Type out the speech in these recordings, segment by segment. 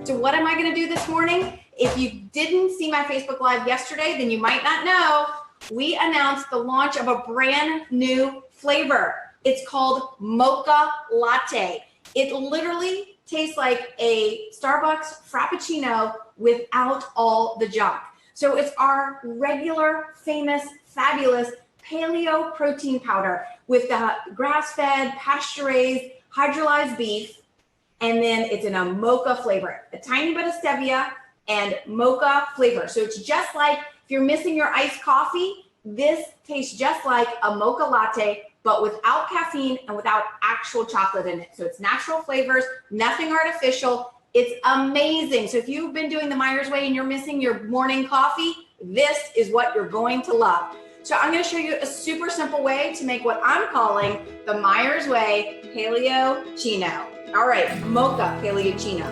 So what am I gonna do this morning? If you didn't see my Facebook Live yesterday, then you might not know, we announced the launch of a brand new flavor. It's called Mocha Latte. It literally tastes like a Starbucks Frappuccino without all the junk. So it's our regular, famous, fabulous Paleo protein powder with the grass-fed, pasture-raised, hydrolyzed beef, and then it's in a mocha flavor, a tiny bit of stevia and mocha flavor. So it's just like if you're missing your iced coffee, this tastes just like a mocha latte, but without caffeine and without actual chocolate in it. So it's natural flavors, nothing artificial. It's amazing. So if you've been doing the Myers way and you're missing your morning coffee, this is what you're going to love. So I'm going to show you a super simple way to make what I'm calling the Myers way Paleoccino. All right, Mocha Paleoccino.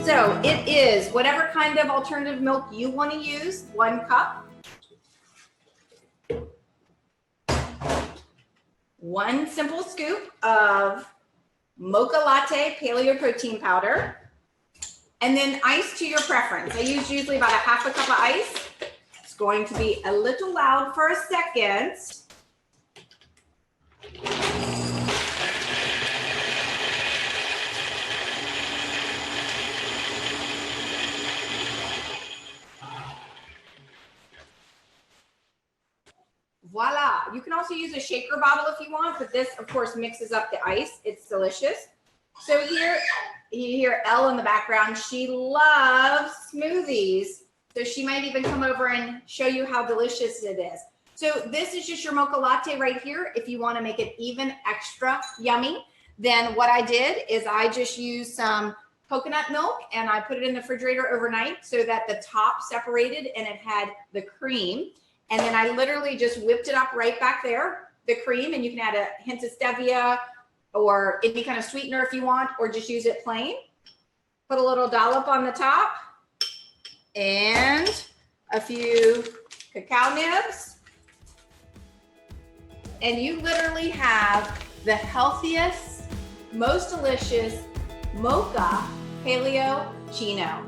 So it is whatever kind of alternative milk you want to use, 1 cup. 1 simple scoop of Mocha Latte Paleo protein powder. And then ice to your preference. I use usually about a ½ cup of ice. It's going to be a little loud for a second. Voila. You can also use a shaker bottle if you want, but this, of course, mixes up the ice. It's delicious. So here, you hear Elle in the background. She loves smoothies. So she might even come over and show you how delicious it is. So this is just your mocha latte right here. If you want to make it even extra yummy, then what I did is I just used some coconut milk and I put it in the refrigerator overnight so that the top separated and it had the cream. And then I literally just whipped it up right back there, the cream, and you can add a hint of stevia or any kind of sweetener if you want, or just use it plain. Put a little dollop on the top and a few cacao nibs. And you literally have the healthiest, most delicious mocha Paleoccino.